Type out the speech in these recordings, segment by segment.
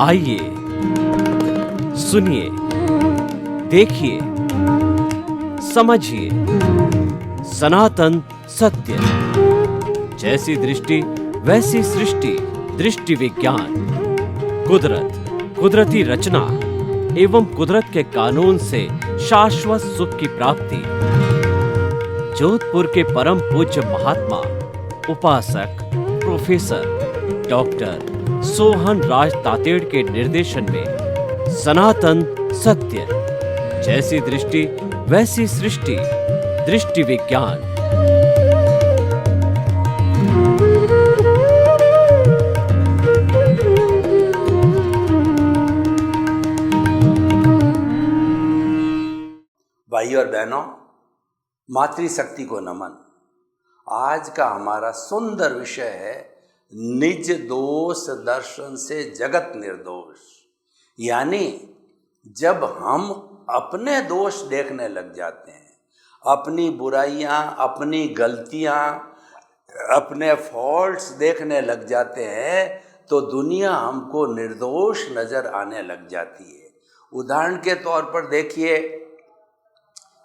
आइए सुनिए, देखिए, समझिए सनातन सत्य। जैसी दृष्टि वैसी सृष्टि, दृष्टि विज्ञान। कुदरत, कुदरती रचना एवं कुदरत के कानून से शाश्वत सुख की प्राप्ति। जोधपुर के परम पूज्य महात्मा उपासक प्रोफेसर डॉक्टर सोहन राज तातेड़ के निर्देशन में सनातन सत्य। जैसी दृष्टि वैसी सृष्टि, दृष्टि विज्ञान। भाई और बहनों, मातृशक्ति को नमन। आज का हमारा सुंदर विषय है निज दोष दर्शन से जगत निर्दोष। यानी जब हम अपने दोष देखने लग जाते हैं, अपनी बुराइयां, अपनी गलतियां, अपने फॉल्ट्स देखने लग जाते हैं, तो दुनिया हमको निर्दोष नजर आने लग जाती है। उदाहरण के तौर पर देखिए,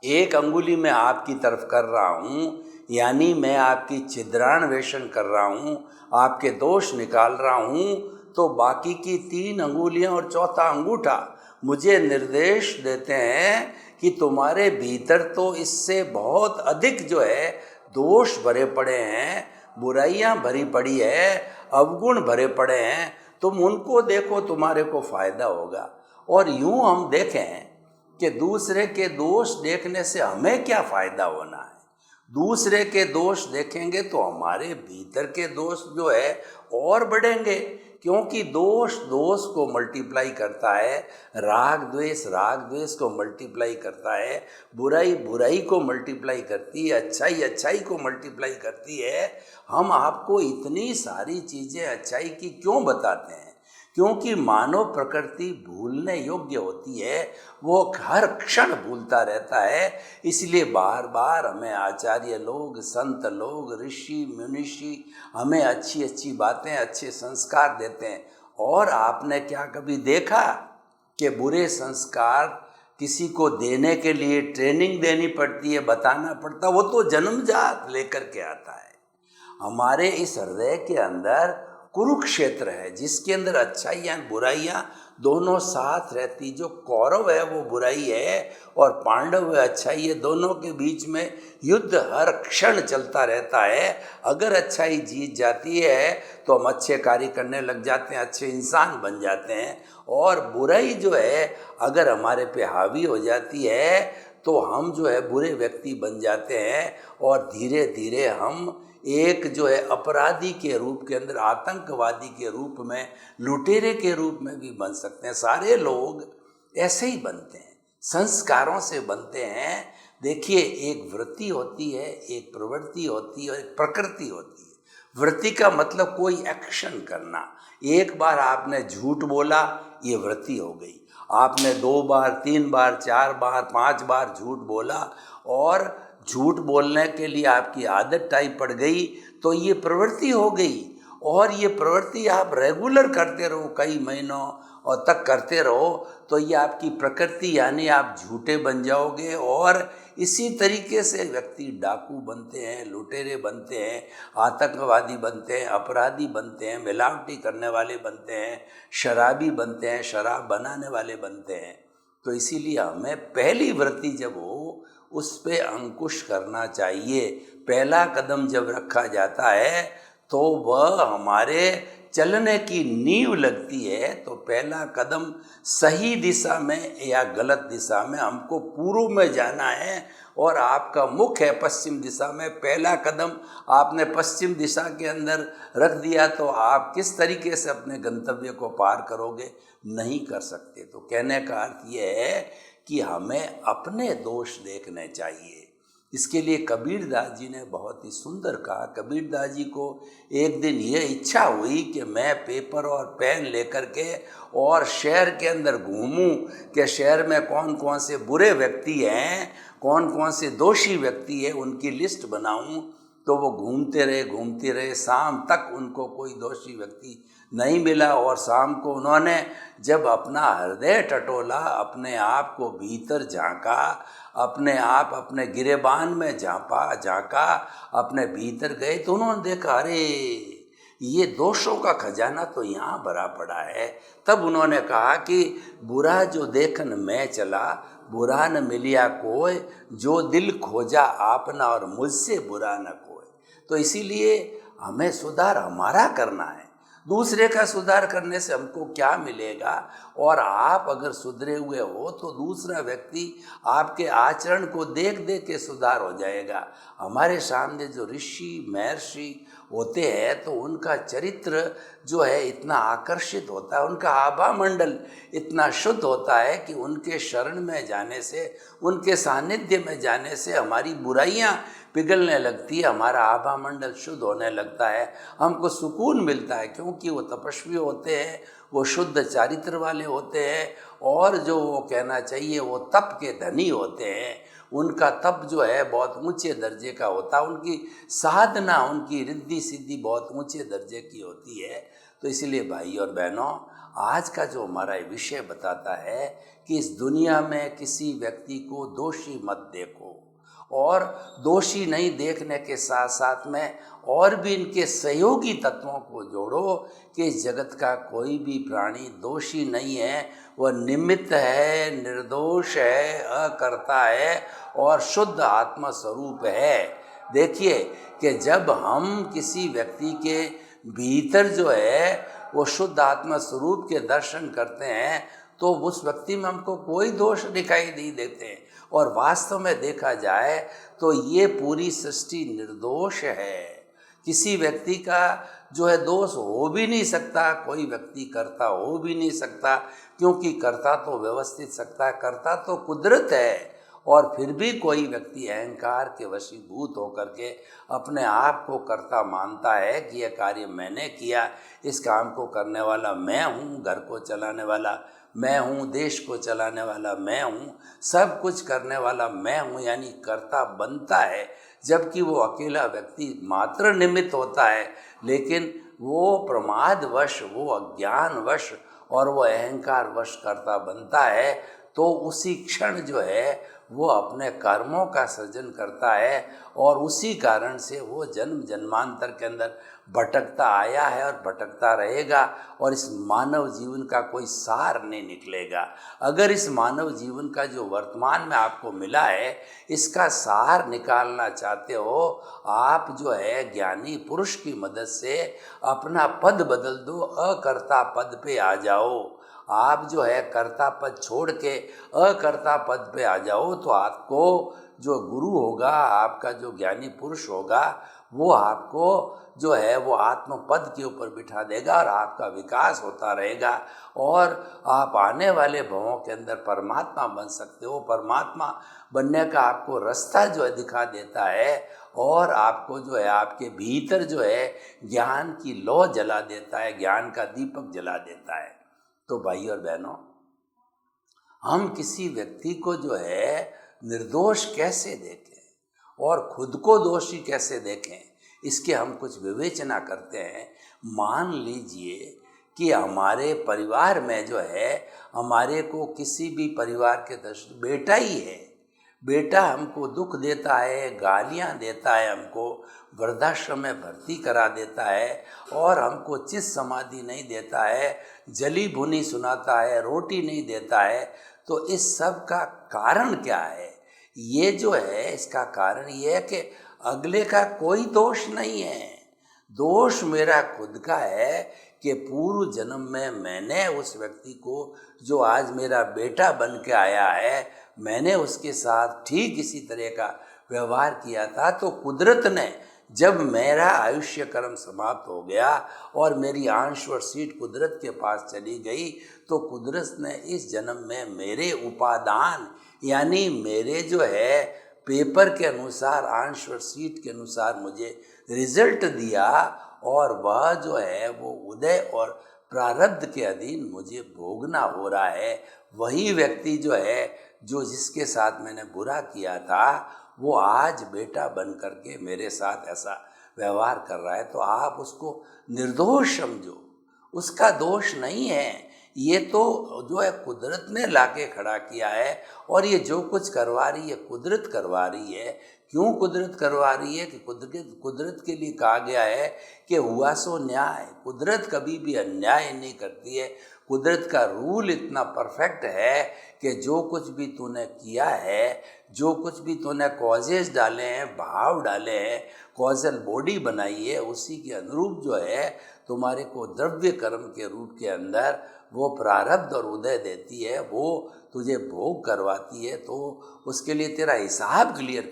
एक अंगुली मैं आपकी तरफ कर रहा हूँ, यानी मैं आपकी छिद्रान्वेषण कर रहा हूँ, आपके दोष निकाल रहा हूँ, तो बाकी की 3 अंगुलियाँ और चौथा अंगूठा मुझे निर्देश देते हैं कि तुम्हारे भीतर तो इससे बहुत अधिक जो है दोष भरे पड़े हैं, बुराइयाँ भरी पड़ी है, अवगुण भरे पड़े हैं, तुम उनको देखो, तुम्हारे को फायदा होगा। और यूँ हम देखें कि दूसरे के दोष देखने से हमें क्या फ़ायदा होना है। दूसरे के दोष देखेंगे तो हमारे भीतर के दोष जो है और बढ़ेंगे, क्योंकि दोष दोष को मल्टीप्लाई करता है, राग द्वेष को मल्टीप्लाई करता है, बुराई बुराई को मल्टीप्लाई करती है, अच्छाई अच्छाई को मल्टीप्लाई करती है। हम आपको इतनी सारी चीज़ें अच्छाई की क्यों बताते हैं? क्योंकि मानव प्रकृति भूलने योग्य होती है, वो हर क्षण भूलता रहता है। इसलिए बार बार हमें आचार्य लोग, संत लोग, ऋषि मुनिषि हमें अच्छी अच्छी बातें, अच्छे संस्कार देते हैं। और आपने क्या कभी देखा कि बुरे संस्कार किसी को देने के लिए ट्रेनिंग देनी पड़ती है, बताना पड़ता? वो तो जन्मजात लेकर के आता है। हमारे इस हृदय के अंदर कुरुक्षेत्र है, जिसके अंदर अच्छाइयाँ बुराइयाँ दोनों साथ रहती। जो कौरव है वो बुराई है और पांडव है अच्छाई है, दोनों के बीच में युद्ध हर क्षण चलता रहता है। अगर अच्छाई जीत जाती है तो हम अच्छे कार्य करने लग जाते हैं, अच्छे इंसान बन जाते हैं। और बुराई जो है अगर हमारे पे हावी हो जाती है तो हम जो है बुरे व्यक्ति बन जाते हैं, और धीरे धीरे हम एक जो है अपराधी के रूप के अंदर, आतंकवादी के रूप में, लुटेरे के रूप में भी बन सकते हैं। सारे लोग ऐसे ही बनते हैं, संस्कारों से बनते हैं। देखिए, एक वृत्ति होती है, एक प्रवृत्ति होती है और एक प्रकृति होती है। वृत्ति का मतलब कोई एक्शन करना। एक बार आपने झूठ बोला, ये वृत्ति हो गई। आपने 2 बार, 3 बार, 4 बार, 5 बार झूठ बोला और झूठ बोलने के लिए आपकी आदत टाइप पड़ गई, तो ये प्रवृत्ति हो गई। और ये प्रवृत्ति आप रेगुलर करते रहो, कई महीनों और तक करते रहो, तो ये आपकी प्रकृति, यानी आप झूठे बन जाओगे। और इसी तरीके से व्यक्ति डाकू बनते हैं, लुटेरे बनते हैं, आतंकवादी बनते हैं, अपराधी बनते हैं, मिलावटी करने वाले बनते हैं, शराबी बनते हैं, शराब बनाने वाले बनते हैं। तो इसीलिए हमें पहली वृत्ति जब हो उस पे अंकुश करना चाहिए। पहला कदम जब रखा जाता है तो वह हमारे चलने की नींव लगती है। तो पहला कदम सही दिशा में या गलत दिशा में, हमको पूर्व में जाना है और आपका मुख है पश्चिम दिशा में। पहला कदम आपने पश्चिम दिशा के अंदर रख दिया तो आप किस तरीके से अपने गंतव्य को पार करोगे? नहीं कर सकते। तो कहने का अर्थ यह है कि हमें अपने दोष देखने चाहिए। इसके लिए कबीरदास जी ने बहुत ही सुंदर कहा। कबीरदास जी को एक दिन ये इच्छा हुई कि मैं पेपर और पेन लेकर के और शहर के अंदर घूमूं कि शहर में कौन कौन से बुरे व्यक्ति हैं, कौन कौन से दोषी व्यक्ति हैं, उनकी लिस्ट बनाऊं तो वो घूमते रहे, शाम तक उनको कोई दोषी व्यक्ति नहीं मिला। और शाम को उन्होंने जब अपना हृदय टटोला, अपने आप को भीतर झांका, अपने आप अपने गिरेबान में झांका, अपने भीतर गए, तो उन्होंने देखा अरे ये दोषों का खजाना तो यहाँ भरा पड़ा है। तब उन्होंने कहा कि बुरा जो देखन मैं चला, बुरा न मिलिया कोय, जो दिल खोजा आपना और मुझसे बुरा न कोय। तो इसीलिए हमें सुधार हमारा करना है, दूसरे का सुधार करने से हमको क्या मिलेगा। और आप अगर सुधरे हुए हो तो दूसरा व्यक्ति आपके आचरण को देख देख के सुधार हो जाएगा। हमारे सामने जो ऋषि महर्षि होते हैं तो उनका चरित्र जो है इतना आकर्षित होता है, उनका आभा मंडल इतना शुद्ध होता है कि उनके शरण में जाने से, उनके सानिध्य में जाने से हमारी बुराइयां पिघलने लगती है, हमारा आभा मंडल शुद्ध होने लगता है, हमको सुकून मिलता है। क्योंकि वो तपस्वी होते हैं, वो शुद्ध चारित्र वाले होते हैं, और जो वो कहना चाहिए वो तप के धनी होते हैं। उनका तप जो है बहुत ऊंचे दर्जे का होता है, उनकी साधना, उनकी रिद्धि सिद्धि बहुत ऊंचे दर्जे की होती है। तो इसलिए भाई और बहनों, आज का जो हमारा विषय बताता है कि इस दुनिया में किसी व्यक्ति को दोषी मत देखो, और दोषी नहीं देखने के साथ साथ में और भी इनके सहयोगी तत्वों को जोड़ो कि इस जगत का कोई भी प्राणी दोषी नहीं है, वह निमित्त है, निर्दोष है, अकर्ता है और शुद्ध आत्मा स्वरूप है। देखिए कि जब हम किसी व्यक्ति के भीतर जो है वो शुद्ध आत्मा स्वरूप के दर्शन करते हैं तो उस व्यक्ति में हमको कोई दोष दिखाई नहीं देते। और वास्तव में देखा जाए तो ये पूरी सृष्टि निर्दोष है, किसी व्यक्ति का जो है दोष हो भी नहीं सकता, कोई व्यक्ति कर्ता हो भी नहीं सकता, क्योंकि कर्ता तो व्यवस्थित सकता है, कर्ता तो कुदरत है। और फिर भी कोई व्यक्ति अहंकार के वशीभूत होकर के अपने आप को कर्ता मानता है कि यह कार्य मैंने किया, इस काम को करने वाला मैं हूँ, घर को चलाने वाला मैं हूँ, देश को चलाने वाला मैं हूँ, सब कुछ करने वाला मैं हूँ, यानी कर्ता बनता है। जबकि वो अकेला व्यक्ति मात्र निमित्त होता है, लेकिन वो प्रमादवश, वो अज्ञानवश और वो अहंकारवश कर्ता बनता है। तो उसी क्षण जो है वो अपने कर्मों का सृजन करता है, और उसी कारण से वो जन्म जन्मांतर के अंदर भटकता आया है और भटकता रहेगा, और इस मानव जीवन का कोई सार नहीं निकलेगा। अगर इस मानव जीवन का जो वर्तमान में आपको मिला है इसका सार निकालना चाहते हो, आप जो है ज्ञानी पुरुष की मदद से अपना पद बदल दो, अकर्ता पद पे आ जाओ। आप जो है कर्ता पद छोड़ के अकर्ता पद पे आ जाओ, तो आपको जो गुरु होगा, आपका जो ज्ञानी पुरुष होगा, वो आपको जो है वो आत्म पद के ऊपर बिठा देगा और आपका विकास होता रहेगा, और आप आने वाले भवों के अंदर परमात्मा बन सकते हो। परमात्मा बनने का आपको रास्ता जो है दिखा देता है, और आपको जो है आपके भीतर जो है ज्ञान की लौ जला देता है, ज्ञान का दीपक जला देता है। तो भाई और बहनों, हम किसी व्यक्ति को जो है निर्दोष कैसे देखें और खुद को दोषी कैसे देखें, इसके हम कुछ विवेचना करते हैं। मान लीजिए कि हमारे परिवार में जो है, हमारे को किसी भी परिवार के बेटा ही है, बेटा हमको दुख देता है, गालियां देता है, हमको वृद्धाश्रम में भर्ती करा देता है, और हमको चित समाधि नहीं देता है, जली भुनी सुनाता है, रोटी नहीं देता है। तो इस सब का कारण क्या है? ये जो है इसका कारण ये है कि अगले का कोई दोष नहीं है, दोष मेरा खुद का है कि पूर्व जन्म में मैंने उस व्यक्ति को, जो आज मेरा बेटा बन के आया है, मैंने उसके साथ ठीक इसी तरह का व्यवहार किया था। तो कुदरत ने, जब मेरा आयुष्य कर्म समाप्त हो गया और मेरी आंशवर सीट कुदरत के पास चली गई, तो कुदरत ने इस जन्म में मेरे उपादान, यानी मेरे जो है पेपर के अनुसार, आंशवर सीट के अनुसार मुझे रिजल्ट दिया, और वह जो है वो उदय और प्रारब्ध के अधीन मुझे भोगना हो रहा है। वही व्यक्ति जो है, जो जिसके साथ मैंने बुरा किया था, वो आज बेटा बन करके मेरे साथ ऐसा व्यवहार कर रहा है, तो आप उसको निर्दोष समझो, उसका दोष नहीं है। ये तो जो है कुदरत ने लाके खड़ा किया है, और ये जो कुछ करवा रही है कुदरत करवा रही है। क्यों कुदरत करवा रही है? कि कुदरत के लिए कहा गया है कि हुआ सो न्याय। कुदरत कभी भी अन्याय नहीं करती है। कुदरत का रूल इतना परफेक्ट है कि जो कुछ भी तूने किया है, जो कुछ भी तूने कॉजेज डाले हैं, भाव डाले हैं, कॉजल बॉडी बनाई है, उसी के अनुरूप जो है तुम्हारे को द्रव्य कर्म के रूप के अंदर वो प्रारब्ध और उदय देती है, वो तुझे भोग करवाती है। तो उसके लिए तेरा हिसाब क्लियर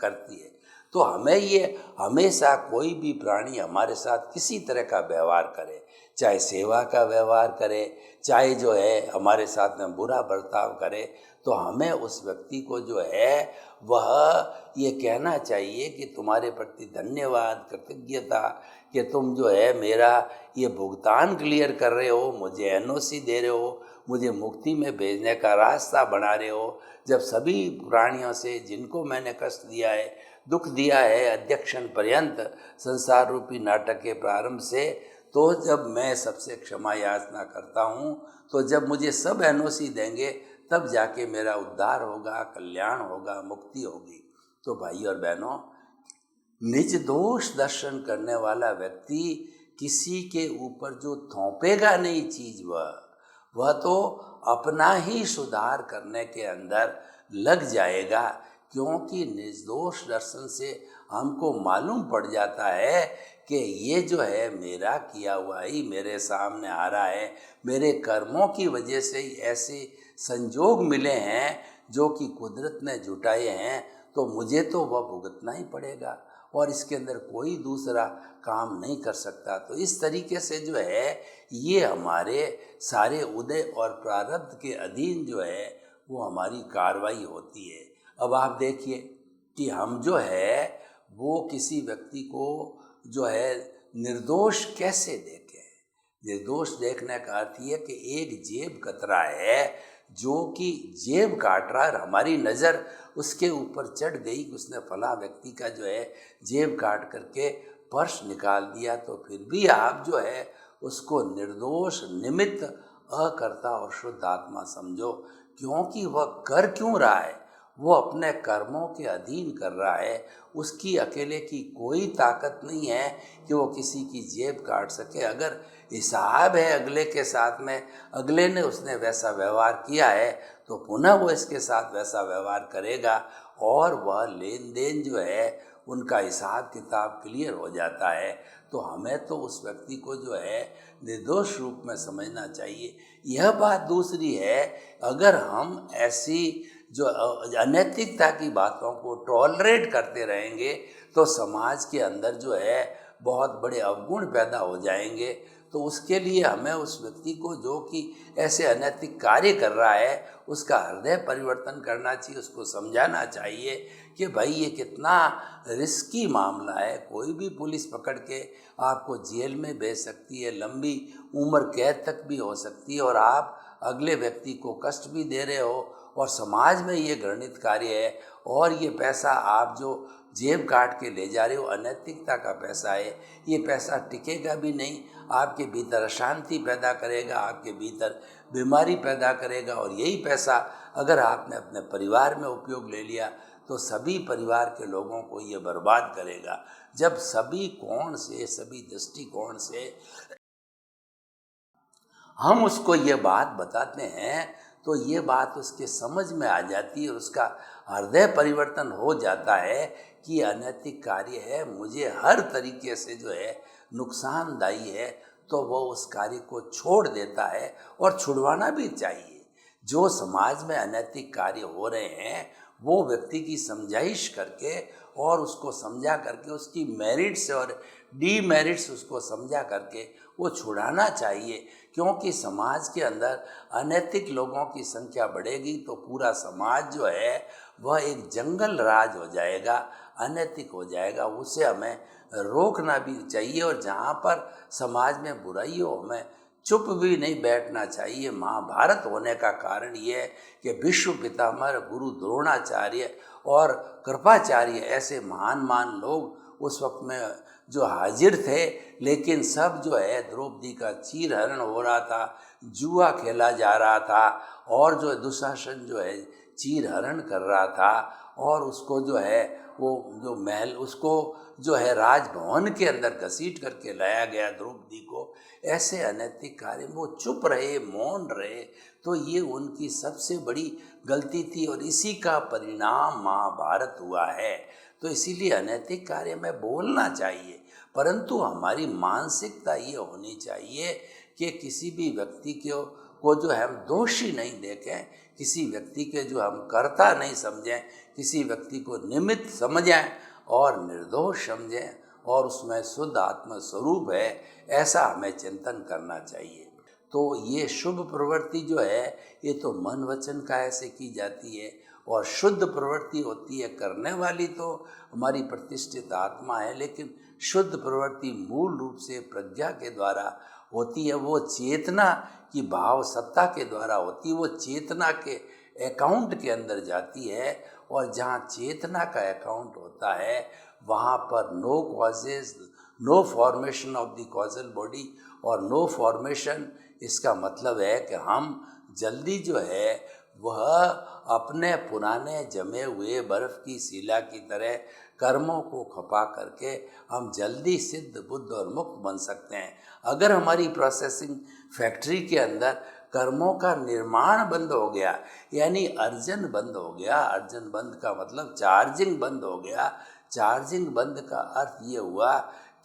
करती है। तो हमें ये हमेशा कोई भी प्राणी हमारे साथ किसी तरह का व्यवहार करे, चाहे सेवा का व्यवहार करे, चाहे जो है हमारे साथ में बुरा बर्ताव करे, तो हमें उस व्यक्ति को जो है वह ये कहना चाहिए कि तुम्हारे प्रति धन्यवाद, कृतज्ञता, कि तुम जो है मेरा ये भुगतान क्लियर कर रहे हो, मुझे एनओसी दे रहे हो, मुझे मुक्ति में भेजने का रास्ता बना रहे हो। जब सभी प्राणियों से जिनको मैंने कष्ट दिया है, दुख दिया है अध्यक्षण पर्यंत संसार रूपी नाटक के प्रारंभ से, तो जब मैं सबसे क्षमा याचना करता हूँ, तो जब मुझे सब एनओसी देंगे तब जाके मेरा उद्धार होगा, कल्याण होगा, मुक्ति होगी। तो भाई और बहनों, निज दोष दर्शन करने वाला व्यक्ति किसी के ऊपर जो थोपेगा नहीं चीज, वह तो अपना ही सुधार करने के अंदर लग जाएगा। क्योंकि निर्दोष दर्शन से हमको मालूम पड़ जाता है कि ये जो है मेरा किया हुआ ही मेरे सामने आ रहा है, मेरे कर्मों की वजह से ही ऐसे संजोग मिले हैं जो कि कुदरत ने जुटाए हैं, तो मुझे तो वह भुगतना ही पड़ेगा और इसके अंदर कोई दूसरा काम नहीं कर सकता। तो इस तरीके से जो है ये हमारे सारे उदय और प्रारब्ध के अधीन जो है वो हमारी कार्रवाई होती है। अब आप देखिए कि हम जो है वो किसी व्यक्ति को जो है निर्दोष कैसे देखें। निर्दोष देखने का अर्थ ये कि एक जेब कतरा है जो कि जेब काट रहा है, हमारी नज़र उसके ऊपर चढ़ गई, उसने फला व्यक्ति का जो है जेब काट करके पर्स निकाल दिया, तो फिर भी आप जो है उसको निर्दोष, निमित्त, अकर्ता और शुद्ध आत्मा समझो। क्योंकि वह कर क्यों रहा है? वो अपने कर्मों के अधीन कर रहा है। उसकी अकेले की कोई ताकत नहीं है कि वो किसी की जेब काट सके। अगर हिसाब है अगले के साथ में, अगले ने उसने वैसा व्यवहार किया है, तो पुनः वो इसके साथ वैसा व्यवहार करेगा और वह लेन देन जो है उनका हिसाब किताब क्लियर हो जाता है। तो हमें तो उस व्यक्ति को जो है निर्दोष रूप में समझना चाहिए। यह बात दूसरी है, अगर हम ऐसी जो अनैतिकता की बातों को टॉलरेट करते रहेंगे तो समाज के अंदर जो है बहुत बड़े अवगुण पैदा हो जाएंगे। तो उसके लिए हमें उस व्यक्ति को जो कि ऐसे अनैतिक कार्य कर रहा है उसका हृदय परिवर्तन करना चाहिए, उसको समझाना चाहिए कि भाई ये कितना रिस्की मामला है। कोई भी पुलिस पकड़ के आपको जेल में भेज सकती है, लंबी उम्र कैद तक भी हो सकती है, और आप अगले व्यक्ति को कष्ट भी दे रहे हो और समाज में ये घृणित कार्य है। और ये पैसा आप जो जेब काट के ले जा रहे हो, अनैतिकता का पैसा है, ये पैसा टिकेगा भी नहीं, आपके भीतर अशांति पैदा करेगा, आपके भीतर बीमारी पैदा करेगा। और यही पैसा अगर आपने अपने परिवार में उपयोग ले लिया तो सभी परिवार के लोगों को ये बर्बाद करेगा। जब सभी कोण से, सभी दृष्टिकोण से हम उसको ये बात बताते हैं तो ये बात उसके समझ में आ जाती है, उसका हृदय परिवर्तन हो जाता है कि अनैतिक कार्य है, मुझे हर तरीके से जो है नुकसानदायी है, तो वो उस कार्य को छोड़ देता है और छुड़वाना भी चाहिए। जो समाज में अनैतिक कार्य हो रहे हैं वो व्यक्ति की समझाइश करके और उसको समझा करके उसकी मेरिट्स और डीमेरिट्स उसको समझा करके वो छुड़ाना चाहिए। क्योंकि समाज के अंदर अनैतिक लोगों की संख्या बढ़ेगी तो पूरा समाज जो है वह एक जंगल राज हो जाएगा, अनैतिक हो जाएगा। उसे हमें रोकना भी चाहिए और जहाँ पर समाज में बुराई हो हमें चुप भी नहीं बैठना चाहिए। महाभारत होने का कारण ये है कि विश्व पितामह गुरु द्रोणाचार्य और कृपाचार्य ऐसे महान लोग उस वक्त में जो हाजिर थे, लेकिन सब जो है द्रौपदी का चीरहरण हो रहा था, जुआ खेला जा रहा था, और जो दुशासन जो है चीरहरण कर रहा था, और उसको जो है वो जो महल उसको जो है राजभवन के अंदर घसीट करके लाया गया द्रौपदी को। ऐसे अनैतिक कार्य में वो चुप रहे, मौन रहे, तो ये उनकी सबसे बड़ी गलती थी और इसी का परिणाम महाभारत हुआ है। तो इसीलिए अनैतिक कार्य में बोलना चाहिए, परंतु हमारी मानसिकता ये होनी चाहिए कि किसी भी व्यक्ति को जो है हम दोषी नहीं देखें, किसी व्यक्ति के जो हम कर्ता नहीं समझें, किसी व्यक्ति को निमित्त समझें और निर्दोष समझें, और उसमें शुद्ध आत्म स्वरूप है, ऐसा हमें चिंतन करना चाहिए। तो ये शुभ प्रवृत्ति जो है ये तो मन वचन काया से की जाती है, और शुद्ध प्रवृत्ति होती है करने वाली तो हमारी प्रतिष्ठित आत्मा है, लेकिन शुद्ध प्रवृत्ति मूल रूप से प्रज्ञा के द्वारा होती है, वो चेतना की भाव सत्ता के द्वारा होती है, वो चेतना के अकाउंट के अंदर जाती है, और जहाँ चेतना का अकाउंट होता है वहाँ पर no causes, no formation of the causal body और नो फॉर्मेशन, इसका मतलब है कि हम जल्दी जो है वह अपने पुराने जमे हुए बर्फ़ की शिला की तरह कर्मों को खपा करके हम जल्दी सिद्ध बुद्ध और मुक्त बन सकते हैं। अगर हमारी प्रोसेसिंग फैक्ट्री के अंदर कर्मों का निर्माण बंद हो गया, यानी अर्जन बंद हो गया, अर्जन बंद का मतलब चार्जिंग बंद हो गया, चार्जिंग बंद का अर्थ ये हुआ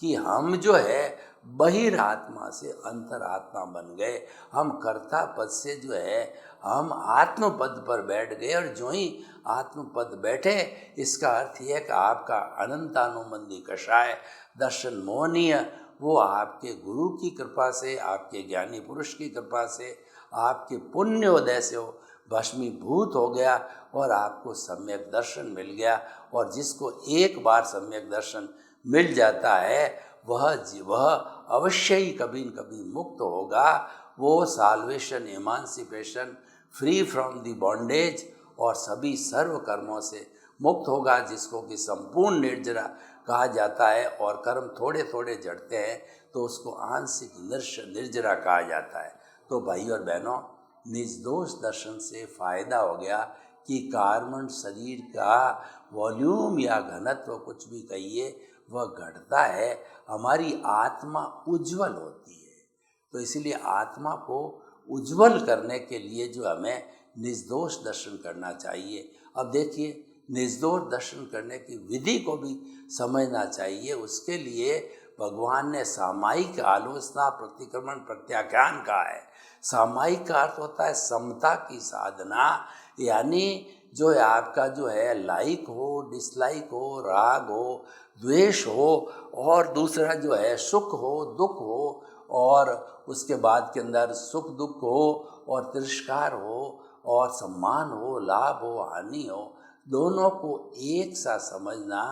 कि हम जो है बहिरात्मा से अंतरात्मा बन गए, हम कर्ता पद से जो है हम आत्म पद पर बैठ गए, और जो ही आत्म पद बैठे इसका अर्थ यह है कि आपका अनंतानुबंधी कषाय दर्शन मोहनीय वो आपके गुरु की कृपा से, आपके ज्ञानी पुरुष की कृपा से, आपके पुण्योदय से वो भस्मीभूत हो गया और आपको सम्यक दर्शन मिल गया। और जिसको एक बार सम्यक दर्शन मिल जाता है वह अवश्य ही कभी न कभी मुक्त होगा। वो salvation, emancipation, free from the bondage और सभी सर्व कर्मों से मुक्त होगा, जिसको कि संपूर्ण निर्जरा कहा जाता है। और कर्म थोड़े थोड़े जड़ते हैं तो उसको आंशिक निर्जरा कहा जाता है। तो भाई और बहनों, निर्दोष दर्शन से फ़ायदा हो गया कि कार्बन शरीर का वॉल्यूम या घनत्व कुछ भी कहिए वह घटता है, हमारी आत्मा उज्जवल होती है। तो इसलिए आत्मा को उज्जवल करने के लिए जो हमें निर्दोष दर्शन करना चाहिए। अब देखिए, निर्दोष दर्शन करने की विधि को भी समझना चाहिए। उसके लिए भगवान ने सामायिक आलोचना, प्रतिक्रमण, प्रत्याख्यान कहा है। सामायिक का अर्थ होता है समता की साधना, यानी जो है आपका जो है लाइक हो, डिसलाइक हो, राग हो, द्वेष हो, और दूसरा जो है सुख हो, दुख हो, और उसके बाद के अंदर सुख दुख हो, और तिरस्कार हो, और सम्मान हो, लाभ हो, हानि हो, दोनों को एक सा समझना,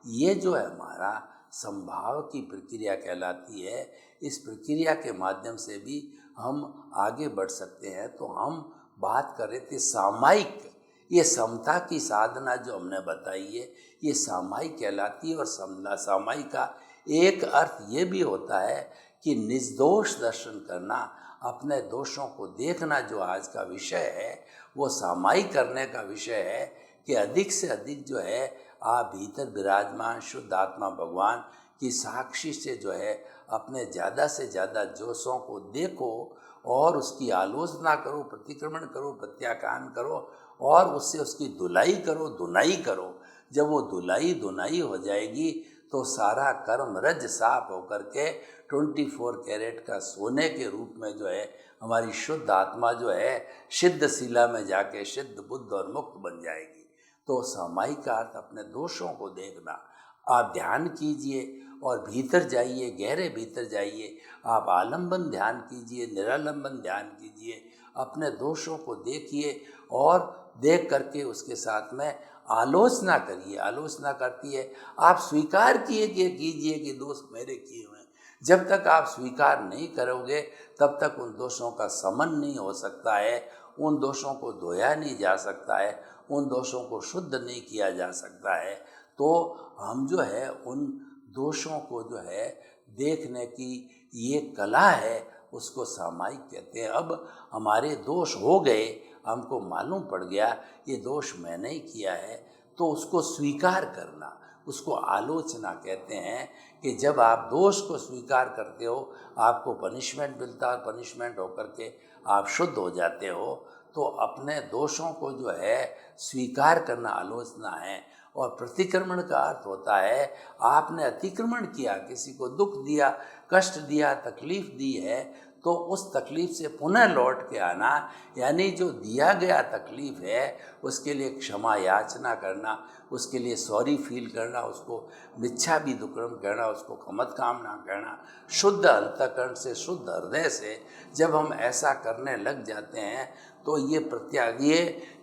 ये जो है हमारा संभाव की प्रक्रिया कहलाती है। इस प्रक्रिया के माध्यम से भी हम आगे बढ़ सकते हैं। तो हम बात कर रहे थे सामायिक, ये समता की साधना जो हमने बताई है ये सामायिक कहलाती है। और सामायिक का एक अर्थ ये भी होता है कि निर्दोष दर्शन करना, अपने दोषों को देखना, जो आज का विषय है वो सामायिक करने का विषय है कि अधिक से अधिक जो है आप भीतर विराजमान शुद्ध आत्मा भगवान की साक्षी से जो है अपने ज़्यादा से ज़्यादा जोशों को देखो और उसकी आलोचना करो, प्रतिक्रमण करो, प्रत्याख्यान करो, और उससे उसकी धुलाई करो, धुनाई करो। जब वो धुनाई हो जाएगी तो सारा कर्म रज साफ होकर के 24 कैरेट का सोने के रूप में जो है हमारी शुद्ध आत्मा जो है सिद्ध शिला में जाके सिद्ध बुद्ध और मुक्त बन जाएगी। तो सामायिक का अर्थ अपने दोषों को देखना। आप ध्यान कीजिए और भीतर जाइए, गहरे भीतर जाइए। आप आलंबन ध्यान कीजिए, निरालंबन ध्यान कीजिए, अपने दोषों को देखिए और देख करके उसके साथ में आलोचना करिए। आलोचना करती है, आप स्वीकार कीजिए कि दोष मेरे किए हुए हैं, जब तक आप स्वीकार नहीं करोगे तब तक उन दोषों का समन नहीं हो सकता है, उन दोषों को धोया नहीं जा सकता है, उन दोषों को शुद्ध नहीं किया जा सकता है। तो हम जो है उन दोषों को जो है देखने की ये कला है, उसको सामायिक कहते हैं। अब हमारे दोष हो गए, हमको मालूम पड़ गया ये दोष मैंने ही किया है, तो उसको स्वीकार करना, उसको आलोचना कहते हैं। कि जब आप दोष को स्वीकार करते हो आपको पनिशमेंट मिलता है, और पनिशमेंट होकर के आप शुद्ध हो जाते हो। तो अपने दोषों को जो है स्वीकार करना आलोचना है। और प्रतिक्रमण का अर्थ होता है आपने अतिक्रमण किया, किसी को दुख दिया, कष्ट दिया, तकलीफ दी है, तो उस तकलीफ से पुनः लौट के आना, यानी जो दिया गया तकलीफ है उसके लिए क्षमा याचना करना, उसके लिए सॉरी फील करना, उसको मिच्छा भी दुक्रम कहना, उसको खमत कामना कहना, शुद्ध अंतःकरण से, शुद्ध हृदय से जब हम ऐसा करने लग जाते हैं तो ये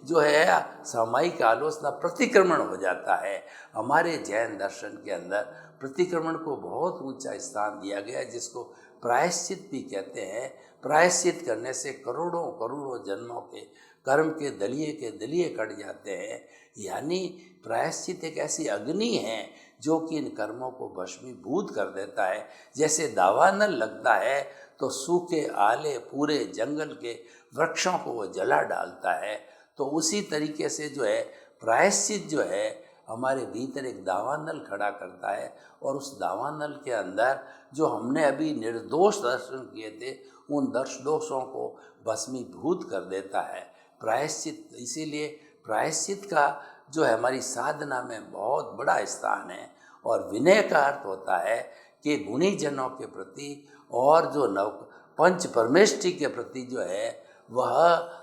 जो है सामायिक आलोचना प्रतिक्रमण हो जाता है। हमारे जैन दर्शन के अंदर प्रतिक्रमण को बहुत ऊंचा स्थान दिया गया है, जिसको प्रायश्चित भी कहते हैं। प्रायश्चित करने से करोड़ों करोड़ों जन्मों के कर्म के दलिये कट जाते हैं। यानी प्रायश्चित एक ऐसी अग्नि है जो कि इन कर्मों को भस्मीभूत कर देता है। जैसे दावानल लगता है तो सूखे आले पूरे जंगल के वृक्षों को वो जला डालता है, तो उसी तरीके से जो है प्रायश्चित जो है हमारे भीतर एक दावानल खड़ा करता है, और उस दावानल के अंदर जो हमने अभी निर्दोष दर्शन किए थे उन दोषों को भस्मीभूत कर देता है प्रायश्चित। इसीलिए प्रायश्चित का जो है हमारी साधना में बहुत बड़ा स्थान है। और विनय का अर्थ होता है कि गुणी जनों के प्रति और जो नव पंच परमेष्टि के प्रति जो है वह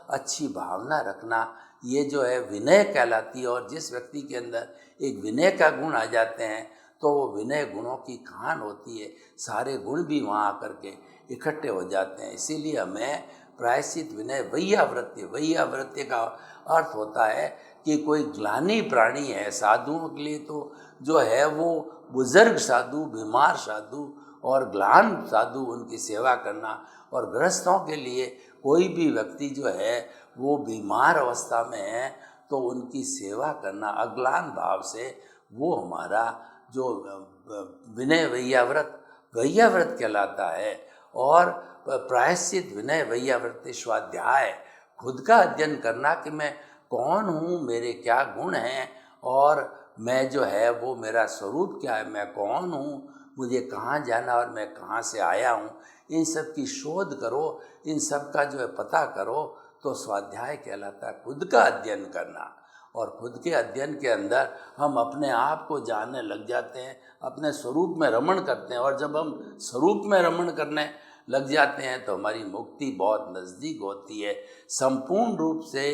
अच्छी भावना रखना, ये जो है विनय कहलाती है। और जिस व्यक्ति के अंदर एक विनय का गुण आ जाते हैं तो वो विनय गुणों की खान होती है, सारे गुण भी वहाँ आकर के इकट्ठे हो जाते हैं। इसीलिए हमें प्रायश्चित विनय वैयावृत्य का अर्थ होता है कि कोई ग्लानी प्राणी है। साधुओं के लिए तो जो है वो बुजुर्ग साधु, बीमार साधु और ग्लान साधु, उनकी सेवा करना। और गृहस्थों के लिए कोई भी व्यक्ति जो है वो बीमार अवस्था में है तो उनकी सेवा करना अग्लान भाव से, वो हमारा जो विनय वैयाव्रत कहलाता है। और प्रायश्चित विनय वैयाव्रत स्वाध्याय, खुद का अध्ययन करना कि मैं कौन हूँ, मेरे क्या गुण हैं, और मैं जो है वो मेरा स्वरूप क्या है, मैं कौन हूँ, मुझे कहाँ जाना और मैं कहाँ से आया हूँ, इन सब की शोध करो, इन सब का जो है पता करो, तो स्वाध्याय कहलाता है खुद का अध्ययन करना। और खुद के अध्ययन के अंदर हम अपने आप को जानने लग जाते हैं, अपने स्वरूप में रमण करते हैं। और जब हम स्वरूप में रमण करने लग जाते हैं तो हमारी मुक्ति बहुत नज़दीक होती है। संपूर्ण रूप से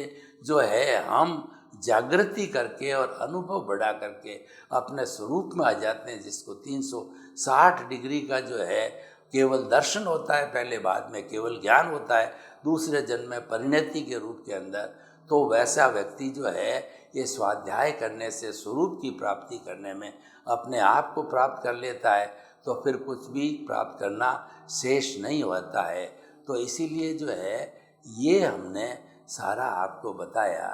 जो है हम जागृति करके और अनुभव बढ़ा करके अपने स्वरूप में आ जाते हैं, जिसको 360 डिग्री का जो है केवल दर्शन होता है पहले, बाद में केवल ज्ञान होता है दूसरे जन्म में परिणति के रूप के अंदर। तो वैसा व्यक्ति जो है ये स्वाध्याय करने से स्वरूप की प्राप्ति करने में अपने आप को प्राप्त कर लेता है, तो फिर कुछ भी प्राप्त करना शेष नहीं होता है। तो इसीलिए जो है ये हमने सारा आपको बताया।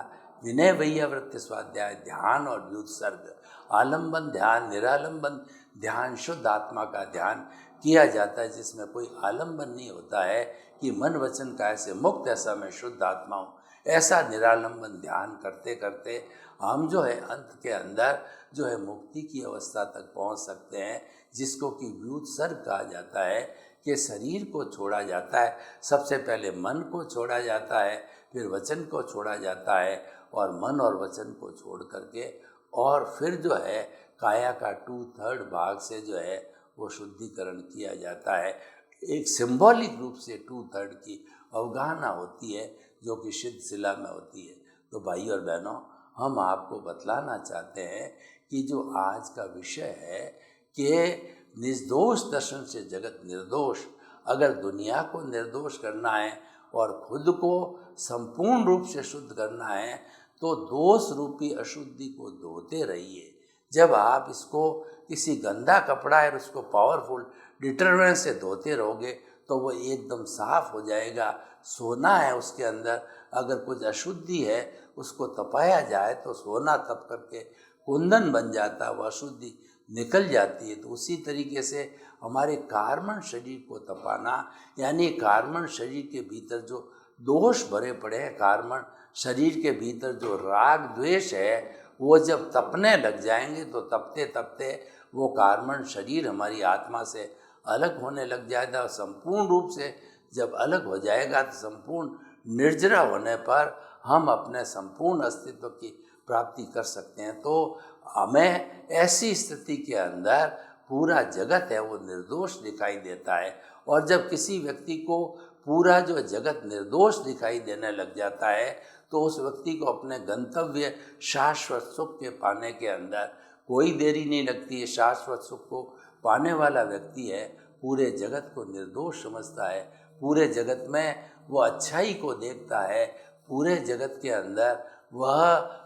विनय वैयाव्रत स्वाध्याय, ध्यान और व्युत्सर्ग, आलंबन ध्यान, निरालंबन ध्यान, शुद्ध आत्मा का ध्यान किया जाता है, जिसमें कोई आलंबन नहीं होता है कि मन वचन काया से मुक्त ऐसा मैं शुद्ध आत्मा हूँ। ऐसा निरालंबन ध्यान करते करते हम जो है अंत के अंदर जो है मुक्ति की अवस्था तक पहुँच सकते हैं, जिसको कि व्युत्सर्ग कहा जाता है। कि शरीर को छोड़ा जाता है, सबसे पहले मन को छोड़ा जाता है, फिर वचन को छोड़ा जाता है, और मन और वचन को छोड़ करके और फिर जो है काया का 2/3 भाग से जो है वो शुद्धिकरण किया जाता है। एक सिंबॉलिक रूप से 2/3 की अवगाहना होती है जो कि सिद्ध शिला में होती है। तो भाई और बहनों, हम आपको बतलाना चाहते हैं कि जो आज का विषय है कि निर्दोष दर्शन से जगत निर्दोष, अगर दुनिया को निर्दोष करना है और खुद को संपूर्ण रूप से शुद्ध करना है तो दोष रूपी अशुद्धि को धोते रहिए। जब आप इसको किसी गंदा कपड़ा है उसको पावरफुल डिटर्जेंट से धोते रहोगे तो वो एकदम साफ हो जाएगा। सोना है उसके अंदर, अगर कुछ अशुद्धि है उसको तपाया जाए तो सोना तप करके कुंदन बन जाता है, वो अशुद्धि निकल जाती है। तो उसी तरीके से हमारे कार्बन शरीर को तपाना, यानी कार्बन शरीर के भीतर जो दोष भरे पड़े हैं, कार्बन शरीर के भीतर जो राग द्वेष है, वो जब तपने लग जाएंगे तो तपते तपते वो कार्बन शरीर हमारी आत्मा से अलग होने लग जाएगा। और संपूर्ण रूप से जब अलग हो जाएगा तो संपूर्ण निर्जरा होने पर हम अपने संपूर्ण अस्तित्व की प्राप्ति कर सकते हैं। तो हमें ऐसी स्थिति के अंदर पूरा जगत है वो निर्दोष दिखाई देता है। और जब किसी व्यक्ति को पूरा जो जगत निर्दोष दिखाई देने लग जाता है तो उस व्यक्ति को अपने गंतव्य शाश्वत सुख के पाने के अंदर कोई देरी नहीं लगती है। शाश्वत सुख को पाने वाला व्यक्ति है, पूरे जगत को निर्दोष समझता है, पूरे जगत में वो अच्छाई को देखता है, पूरे जगत के अंदर वह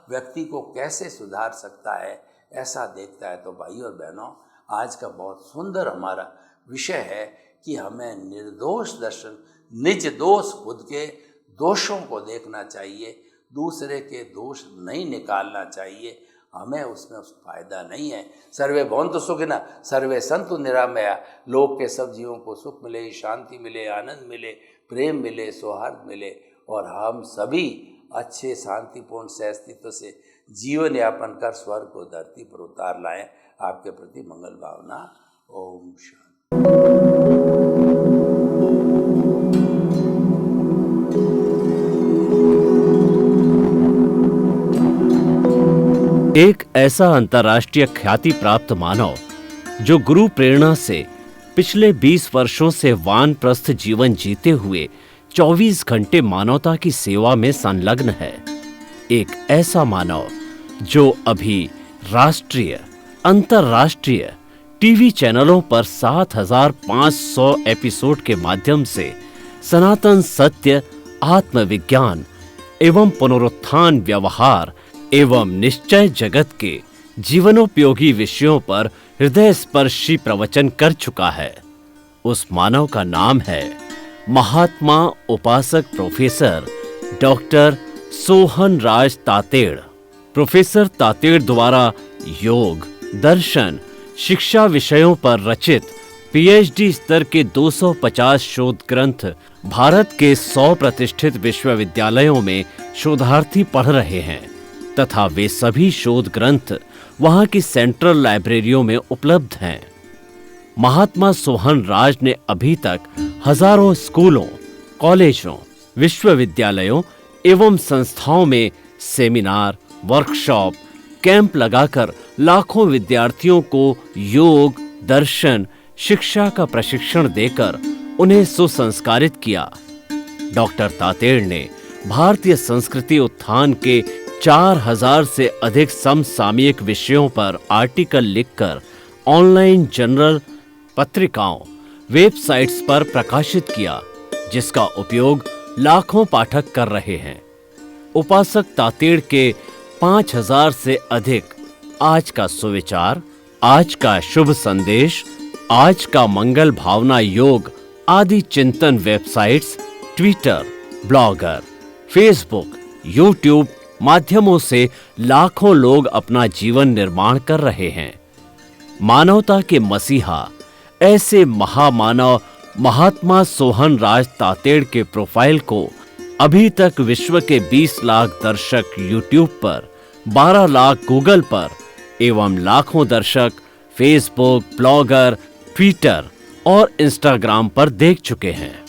व्यक्ति को कैसे सुधार सकता है ऐसा देखता है। तो भाइयों और बहनों, आज का बहुत सुंदर हमारा विषय है कि हमें निर्दोष दर्शन, निज दोष, खुद के दोषों को देखना चाहिए, दूसरे के दोष नहीं निकालना चाहिए। हमें उसमें फायदा नहीं है। सर्वे भवन्तु सुखिनः, सर्वे सन्तु निरामया। लोक के सब जीवों को सुख मिले, शांति मिले, आनंद मिले, प्रेम मिले, सौहार्द मिले और हम सभी अच्छे शांतिपूर्ण से अस्तित्व से जीवन यापन कर स्वर्ग को धरती पर उतार लाएं। आपके प्रति मंगल भावना। ओम शांति। एक ऐसा अंतर्राष्ट्रीय ख्याति प्राप्त मानव जो गुरु प्रेरणा से पिछले 20 वर्षों से वानप्रस्थ जीवन जीते हुए 24 घंटे मानवता की सेवा में संलग्न है। एक ऐसा मानव जो अभी राष्ट्रीय, अंतर्राष्ट्रीय टीवी चैनलों पर 7,500 एपिसोड के माध्यम से सनातन सत्य, आत्मविज्ञान एवं पुनरुत्थान, व्यवहार एवं निश्चय जगत के जीवनोपयोगी विषयों पर हृदय स्पर्शी प्रवचन कर चुका है। उस मानव का नाम है महात्मा उपासक प्रोफेसर डॉक्टर सोहन राज तातेड़। प्रोफेसर तातेड़ द्वारा योग, दर्शन, शिक्षा विषयों पर रचित पीएचडी स्तर के 250 शोध ग्रंथ भारत के 100 प्रतिष्ठित विश्वविद्यालयों में शोधार्थी पढ़ रहे हैं तथा वे सभी शोध ग्रंथ वहां की सेंट्रल लाइब्रेरियों में उपलब्ध हैं। महात्मा सोहन राज ने अभी तक हजारों स्कूलों, कॉलेजों, विश्वविद्यालयों एवं संस्थाओं में सेमिनार, वर्कशॉप, कैंप लगाकर लाखों विद्यार्थियों को योग, दर्शन, शिक्षा का प्रशिक्षण देकर उन्हें सुसंस्कारित किया। डॉक्टर तातेड़ ने भारतीय संस्कृति उत्थान के 4000 से अधिक समसामयिक विषयों पर आर्टिकल लिखकर ऑनलाइन जर्नल, पत्रिकाओं, वेबसाइट्स पर प्रकाशित किया, जिसका उपयोग लाखों पाठक कर रहे हैं। उपासक तातेड़ के 5000 से अधिक आज का सुविचार, आज का शुभ संदेश, आज का मंगल भावना योग आदि चिंतन websites, Twitter, blogger, Facebook, YouTube माध्यमों से लाखों लोग अपना जीवन निर्माण कर रहे हैं। मानवता के मसीहा ऐसे महामानव महात्मा सोहन राज तातेड़ के प्रोफाइल को अभी तक विश्व के 20 लाख दर्शक यूट्यूब पर, 12 लाख गूगल पर एवं लाखों दर्शक फेसबुक, ब्लॉगर, ट्विटर और इंस्टाग्राम पर देख चुके हैं।